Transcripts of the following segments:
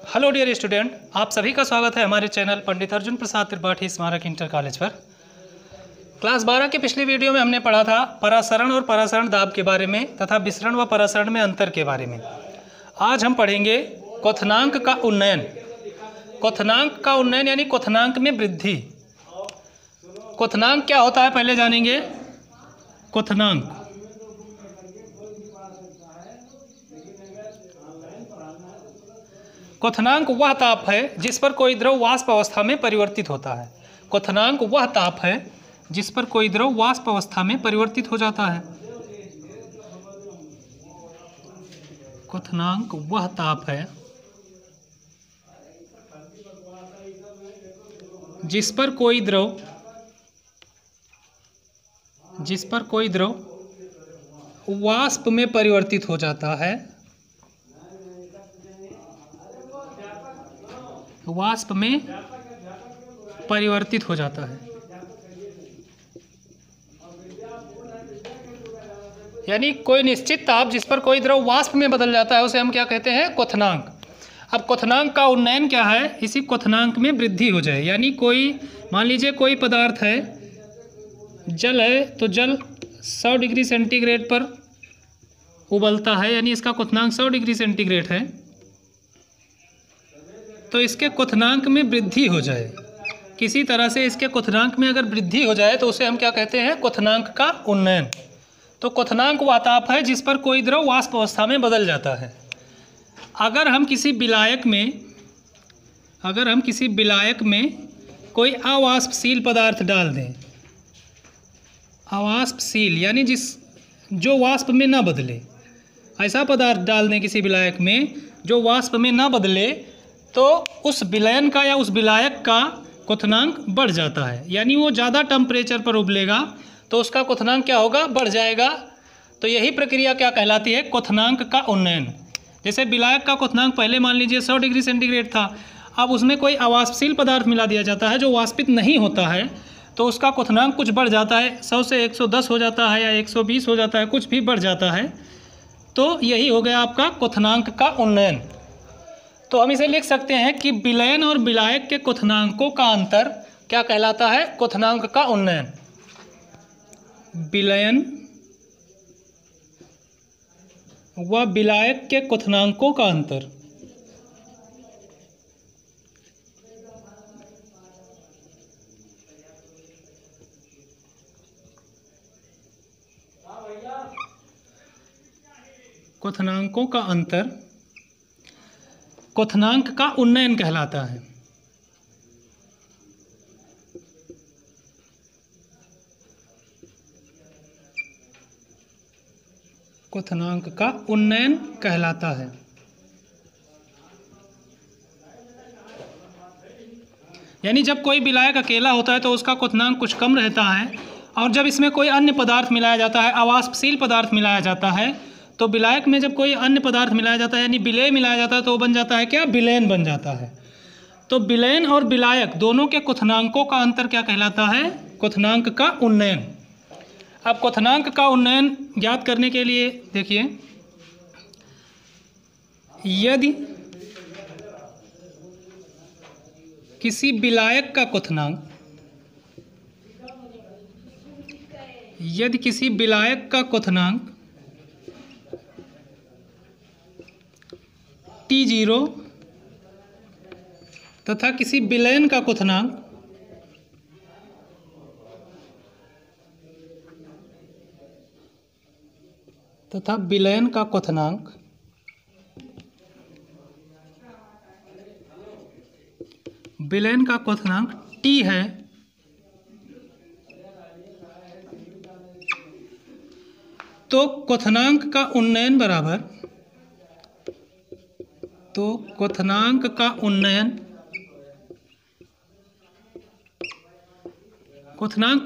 Hello dear student, आप सभी का स्वागत है हमारे चैनल पंडित अर्जुन प्रसाद त्रिपाठी स्मारक इंटर कॉलेज पर। क्लास 12 के पिछली वीडियो में हमने पढ़ा था परासरण और परासरण दाब के बारे में तथा विसरण व परासरण में अंतर के बारे में। आज हम पढ़ेंगे क्वथनांक का उन्नयन। क्वथनांक का उन्नयन यानी क्वथनांक में वृद्धि। क्वथनांक क्या होता है पहले जानेंगे। क्वथनांक वह ताप है जिस पर कोई द्रव वाष्प अवस्था में परिवर्तित होता है। क्वथनांक वह ताप है जिस पर कोई द्रव वाष्प अवस्था में परिवर्तित हो जाता है। क्वथनांक वह ताप है जिस पर कोई द्रव वाष्प में परिवर्तित हो जाता है। वाष्प में परिवर्तित हो जाता है यानी कोई निश्चित ताप जिस पर कोई द्रव वाष्प में बदल जाता है उसे हम क्या कहते हैं, क्वथनांक। अब क्वथनांक का उन्नयन क्या है, इसी क्वथनांक में वृद्धि हो जाए। यानी कोई मान लीजिए कोई पदार्थ है, जल है, तो जल 100 डिग्री सेंटीग्रेड पर उबलता है, यानी इसका क्वथनांक 100 डिग्री सेंटीग्रेड है। तो इसके क्वथनांक में वृद्धि हो जाए, किसी तरह से इसके क्वथनांक में अगर वृद्धि हो जाए तो उसे हम क्या कहते हैं, क्वथनांक का उन्नयन। तो क्वथनांक वह ताप है जिस पर कोई द्रव वाष्प अवस्था में बदल जाता है। अगर हम किसी विलायक में कोई अवाष्पशील पदार्थ डाल दें, अवाष्पशील यानी जो वाष्प में ना बदले, ऐसा पदार्थ डाल दें किसी विलायक में जो वाष्प में ना बदले, तो उस विलयन का या उस विलायक का क्वथनांक बढ़ जाता है। यानी वो ज़्यादा टेम्परेचर पर उबलेगा तो उसका क्वथनांक क्या होगा, बढ़ जाएगा। तो यही प्रक्रिया क्या कहलाती है, क्वथनांक का उन्नयन। जैसे विलायक का क्वथनांक पहले मान लीजिए 100 डिग्री सेंटीग्रेड था, अब उसमें कोई अवाष्पशील पदार्थ मिला दिया जाता है जो वाष्पित नहीं होता है, तो उसका क्वथनांक कुछ बढ़ जाता है, 100 से 110 हो जाता है या 120 हो जाता है, कुछ भी बढ़ जाता है। तो यही हो गया आपका क्वथनांक का उन्नयन। तो हम इसे लिख सकते हैं कि विलयन और विलायक के क्वथनांकों का अंतर क्या कहलाता है, क्वथनांक का उन्नयन। विलयन व विलायक के क्वथनांकों का अंतर क्वथनांकों का अंतर क्वथनांक का उन्नयन कहलाता है। क्वथनांक का उन्नयन कहलाता है। यानी जब कोई विलायक अकेला होता है तो उसका क्वथनांक कुछ कम रहता है, और जब इसमें कोई अन्य पदार्थ मिलाया जाता है, अवाष्पशील पदार्थ मिलाया जाता है, तो विलायक में जब कोई अन्य पदार्थ मिलाया जाता है यानी विलेय मिलाया जाता है तो वो बन जाता है क्या, विलयन बन जाता है। तो विलयन और विलायक दोनों के क्वथनांकों का अंतर क्या कहलाता है, क्वथनांक का उन्नयन। अब क्वथनांक का उन्नयन ज्ञात करने के लिए देखिए, यदि किसी विलायक का क्वथनांक T0 तथा किसी विलयन का क्वथनांक T है, तो क्वथनांक का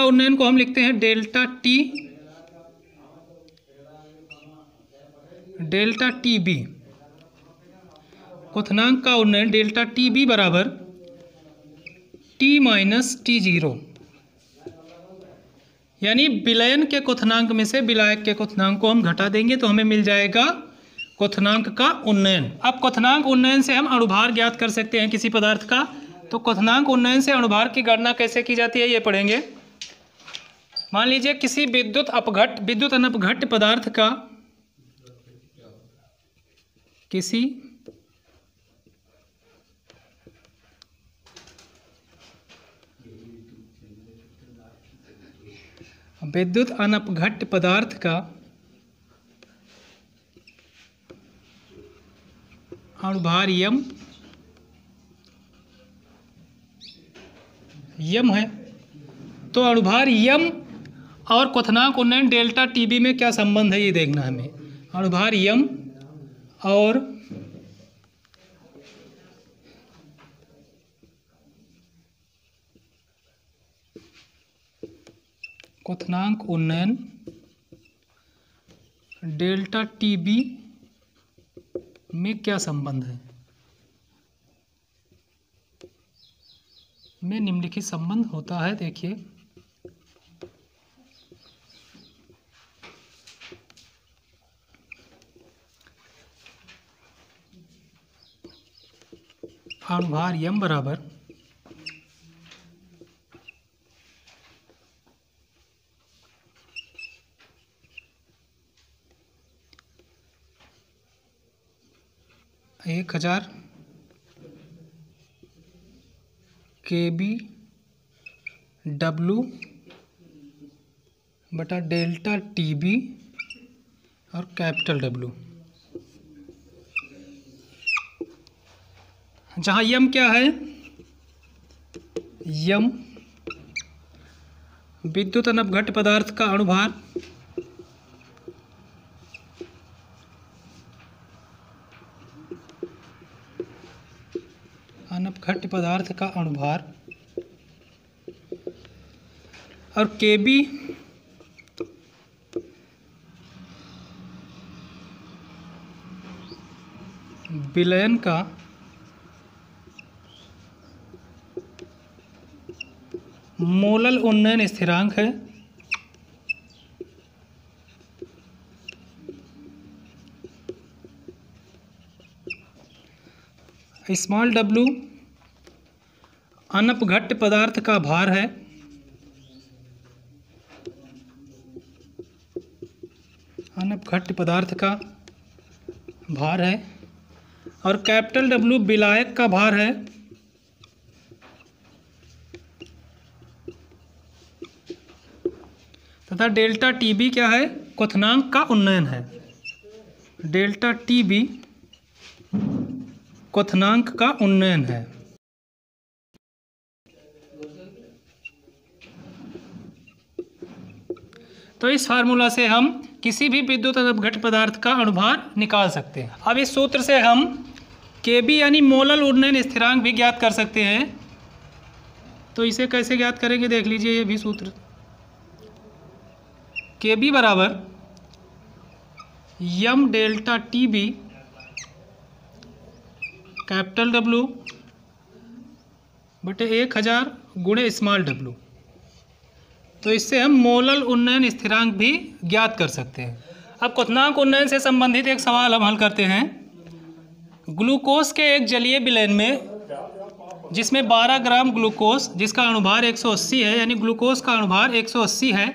उन्नयन को हम लिखते हैं डेल्टा टी बी। क्वथनांक का उन्नयन डेल्टा टी बी बराबर T माइनस T0। यानी विलयन के क्वथनांक में से विलायक के क्वथनांक को हम घटा देंगे तो हमें मिल जाएगा क्वथनांक का उन्नयन। अब क्वथनांक उन्नयन से हम अणुभार ज्ञात कर सकते हैं किसी पदार्थ का। तो क्वथनांक उन्नयन से अणुभार की गणना कैसे की जाती है ये पढ़ेंगे। मान लीजिए किसी विद्युत अनपघट्य पदार्थ का किसी विद्युत अनपघट्य पदार्थ का अणुभार यम है। तो अणुभार यम और क्वथनांक उन्नयन डेल्टा टीबी में क्या संबंध है ये देखना है हमें। अणुभार यम और क्वथनांक उन्नयन डेल्टा टीबी में क्या संबंध है। में निम्नलिखित संबंध होता है, देखिए। अणुभार यम बराबर एक 1000 KB W बटा डेल्टा TB और कैपिटल W, जहाँ यम क्या है, यम विद्युत अनपघट्य पदार्थ का अणुभार, अनपघट्य पदार्थ का अणुभार, और KB विलयन का मोलल उन्नयन स्थिरांक है। स्मॉल w अनपघट्य पदार्थ का भार है। अनपघट्य पदार्थ का भार है और कैपिटल W विलायक का भार है। तथा डेल्टा TB क्या है, क्वथनांक का उन्नयन है। डेल्टा TB क्वथनांक का उन्नयन है। तो इस फार्मूला से हम किसी भी विद्युत अनपघट्य पदार्थ का अणुभार निकाल सकते हैं। अब इस सूत्र से हम KB यानी मोलल उन्नयन स्थिरांक भी ज्ञात कर सकते हैं। तो इसे कैसे ज्ञात करेंगे देख लीजिए, ये भी सूत्र। KB बराबर यम डेल्टा TB कैपिटल W बटे 1000 गुणे स्मॉल w। तो इससे हम मोलल उन्नयन स्थिरांक भी ज्ञात कर सकते हैं। अब क्वथनांक उन्नयन से संबंधित एक सवाल हम हल करते हैं। ग्लूकोज के एक जलीय विलयन में जिसमें 12 ग्राम ग्लूकोज जिसका अणुभार 180 है, यानी ग्लूकोज का अणुभार 180 है,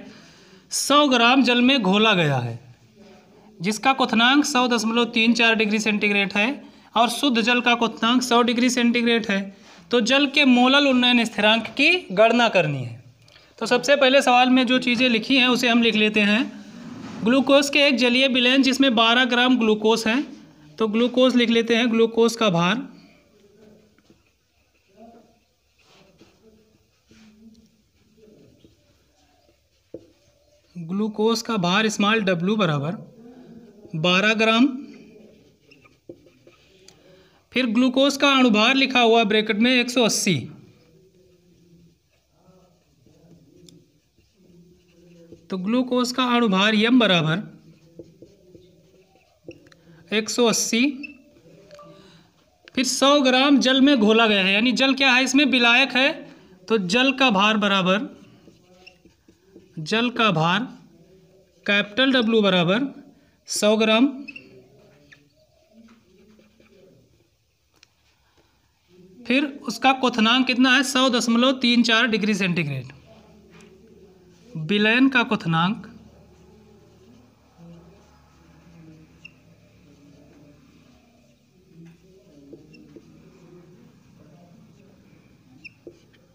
100 ग्राम जल में घोला गया है जिसका क्वथनांक 100.34 डिग्री सेंटीग्रेड है और शुद्ध जल का क्वथनांक 100 डिग्री सेंटीग्रेड है। तो जल के मोलल उन्नयन स्थिरांक की गणना करनी है। तो सबसे पहले सवाल में जो चीज़ें लिखी हैं उसे हम लिख लेते हैं। ग्लूकोज के एक जलीय विलयन जिसमें 12 ग्राम ग्लूकोज है, तो ग्लूकोज लिख लेते हैं। ग्लूकोज का भार स्मॉल w बराबर 12 ग्राम। फिर ग्लूकोज का अणुभार लिखा हुआ ब्रैकेट में 180। तो ग्लूकोज का अणुभार यम बराबर 180। फिर 100 ग्राम जल में घोला गया है, यानी जल क्या है, इसमें विलायक है। तो जल का भार बराबर कैपिटल W बराबर 100 ग्राम फिर उसका क्वथनांक कितना है 100.34 डिग्री सेंटीग्रेड। विलयन का क्वथनांक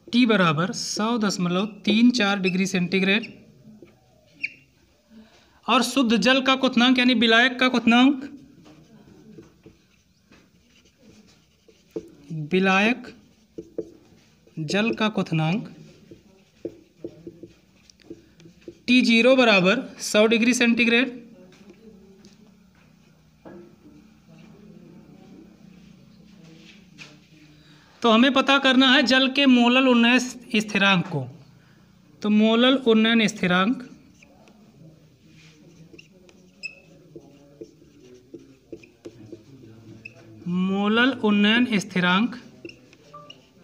T बराबर 100.34 डिग्री सेंटीग्रेड। और शुद्ध जल का क्वथनांक यानी विलायक का क्वथनांक, विलायक जल का क्वथनांक T0 बराबर 100 डिग्री सेंटीग्रेड। तो हमें पता करना है जल के मोलल उन्नयन स्थिरांक को। तो मोलल उन्नयन स्थिरांक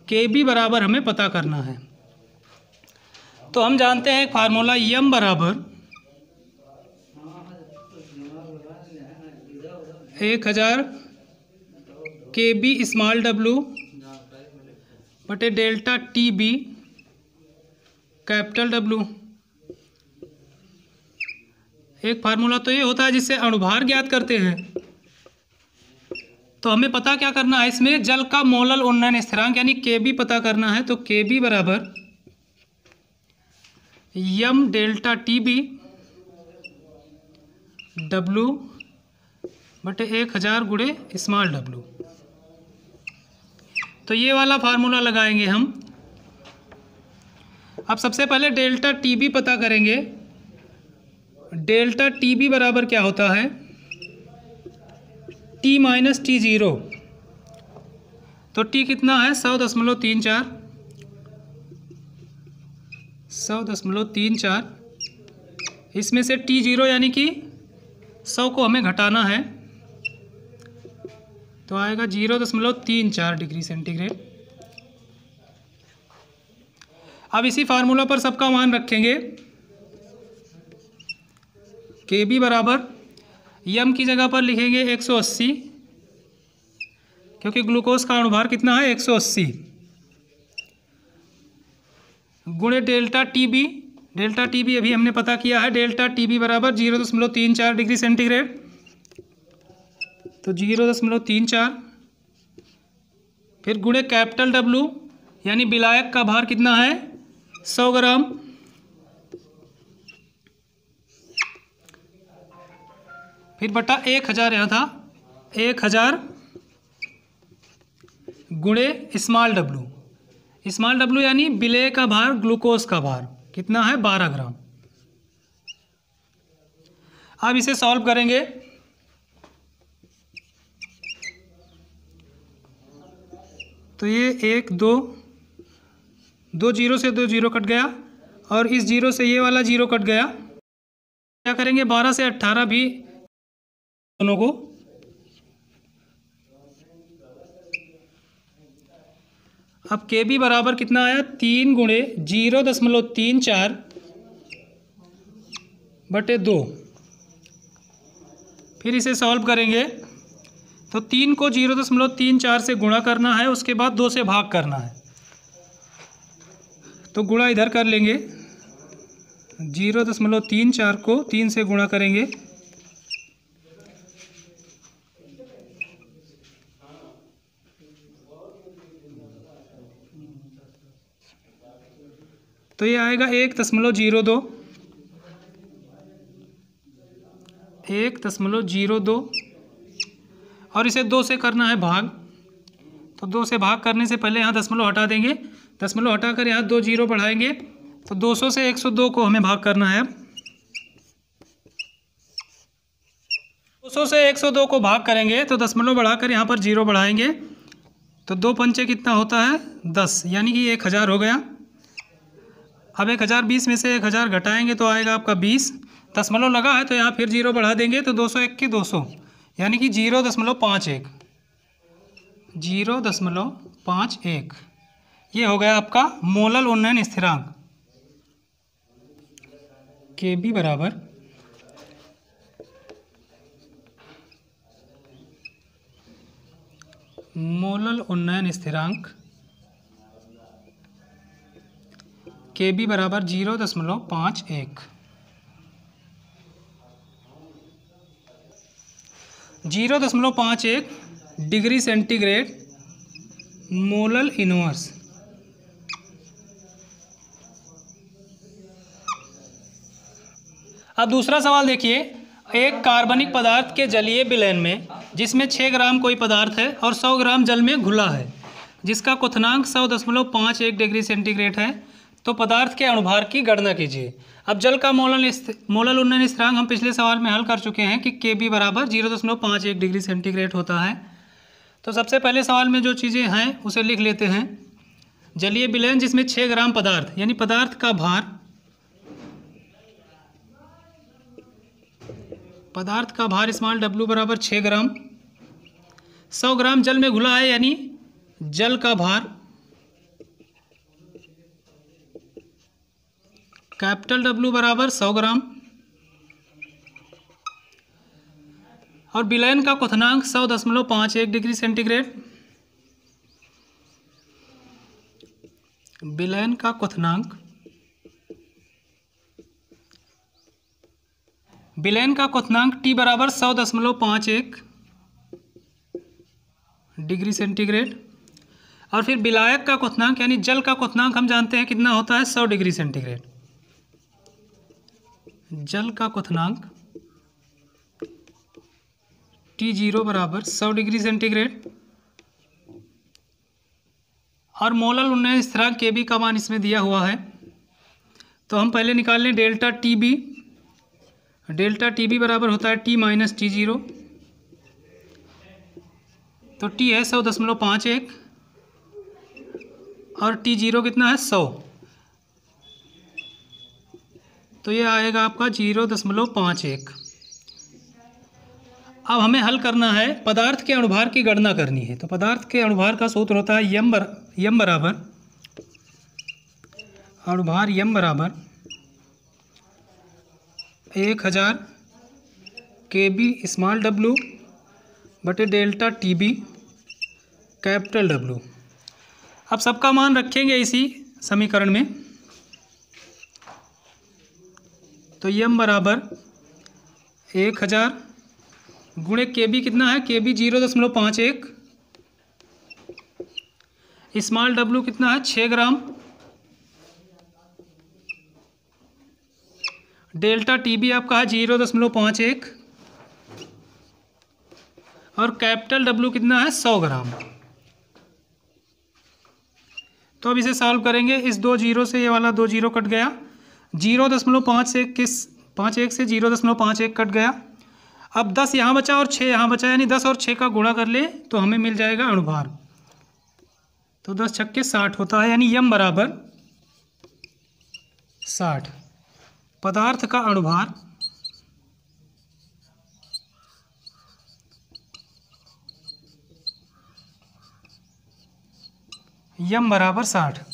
Kb बराबर हमें पता करना है। तो हम जानते हैं फार्मूला m बराबर 1000 Kb स्मॉल w बटे डेल्टा TB कैपिटल W। एक फार्मूला तो ये होता है जिससे अणुभार ज्ञात करते हैं। तो हमें पता क्या करना है, इसमें जल का मोलल उन्नयन स्थिरांक यानी Kb पता करना है। तो Kb बराबर m डेल्टा TB W बटे 1000 गुणे स्मॉल w। तो ये वाला फार्मूला लगाएंगे हम। अब सबसे पहले डेल्टा TB पता करेंगे। डेल्टा TB बराबर क्या होता है, T माइनस T0। तो T कितना है 100.34। इसमें से T0 यानी कि 100 को हमें घटाना है, तो आएगा 0.34 डिग्री सेंटीग्रेड। अब इसी फार्मूला पर सबका मान रखेंगे। Kb बराबर m की जगह पर लिखेंगे 180, क्योंकि ग्लूकोज का अणुभार कितना है 180, गुणे डेल्टा TB। डेल्टा TB अभी हमने पता किया है। डेल्टा TB बराबर 0.34 डिग्री सेंटीग्रेड। तो 0.34 फिर गुणे कैपिटल W यानी विलायक का भार कितना है 100 ग्राम। फिर बटा 1000 यहाँ था, 1000 गुणे स्मॉल W यानी विलेय का भार, ग्लूकोज का भार कितना है 12 ग्राम। अब इसे सॉल्व करेंगे। तो ये 1 2 जीरो से 2 जीरो कट गया, और इस जीरो से ये वाला जीरो कट गया। क्या करेंगे 12 से 18 भी दोनों को। अब Kb बराबर कितना आया 3 गुणे 0.34 बटे 2। फिर इसे सॉल्व करेंगे। तो 3 को 0.34 से गुणा करना है, उसके बाद 2 से भाग करना है। तो गुणा इधर कर लेंगे, 0.34 को 3 से गुणा करेंगे, तो ये आएगा 1.02 और इसे 2 से करना है भाग। तो 2 से भाग करने से पहले यहाँ दशमलव हटा देंगे, दशमलव हटाकर यहाँ 2 जीरो बढ़ाएंगे। तो 200 से 102 को हमें भाग करना है। 200 से 102 को भाग करेंगे तो दशमलव बढ़ाकर यहाँ पर जीरो बढ़ाएंगे। तो 2 पंचे कितना होता है 10, यानी कि 1000 हो गया। अब 1020 में से 1000 घटाएंगे तो आएगा आपका 20। दशमलव लगा है तो यहाँ फिर जीरो बढ़ा देंगे, तो 201 के 200 यानी कि 0.51 ये हो गया आपका मोलल उन्नयन स्थिरांक। Kb बराबर 0.34 मोलल उन्नयन स्थिरांक Kb बराबर 0.51। 0.51 डिग्री सेंटीग्रेड मोलल इनवर्स। अब दूसरा सवाल देखिए, एक कार्बनिक पदार्थ के जलीय विलयन में जिसमें 6 ग्राम कोई पदार्थ है और 100 ग्राम जल में घुला है, जिसका क्वथनांक 100.51 डिग्री सेंटीग्रेड है, तो पदार्थ के अणुभार की गणना कीजिए। अब जल का मोलल उन्नयन स्थिरांक हम पिछले सवाल में हल कर चुके हैं कि Kb बराबर 0.51 डिग्री सेंटीग्रेड होता है। तो सबसे पहले सवाल में जो चीज़ें हैं उसे लिख लेते हैं। जलीय विलयन जिसमें 6 ग्राम पदार्थ, यानी पदार्थ का भार स्मॉल w बराबर 6 ग्राम। 100 ग्राम जल में घुला है, यानी जल का भार कैपिटल W बराबर 100 ग्राम। और विलयन का क्वथनांक 100.51 डिग्री सेंटीग्रेड। विलयन का क्वथनांक T बराबर 100.51 डिग्री सेंटीग्रेड। और फिर विलायक का क्वथनांक यानी जल का क्वथनांक हम जानते हैं कितना होता है, 100 डिग्री सेंटीग्रेड। जल का क्वथनांक T0 बराबर 100 डिग्री सेंटीग्रेड। और मोलल उन्नयन स्थिरांक Kb का मान इसमें दिया हुआ है, तो हम पहले निकाल लें डेल्टा Tb। डेल्टा Tb बराबर होता है T माइनस T0। तो T है 100.51 और T0 कितना है, 100। तो ये आएगा आपका 0.51। अब हमें हल करना है, पदार्थ के अणुभार की गणना करनी है। तो पदार्थ के अणुभार का सूत्र होता है यम बराबर अणुभार यम बराबर 1000 Kb स्मॉल w बटे डेल्टा Tb कैपिटल W। अब सबका मान रखेंगे इसी समीकरण में। तो यम बराबर 1000 गुणे Kb कितना है, Kb 0.51, स्मॉल w कितना है 6 ग्राम, डेल्टा Tb आपका है 0.51 और कैपिटल W कितना है 100 ग्राम। तो अब इसे सॉल्व करेंगे, इस 2 जीरो से ये वाला 2 जीरो कट गया, 0.51 से 0.51 कट गया। अब 10 यहाँ बचा और 6 यहाँ बचा, यानी 10 और 6 का गुणा कर ले तो हमें मिल जाएगा अणुभार। तो 10 छक्के 60 होता है, यानी यम बराबर 60। पदार्थ का अणुभार यम बराबर 60।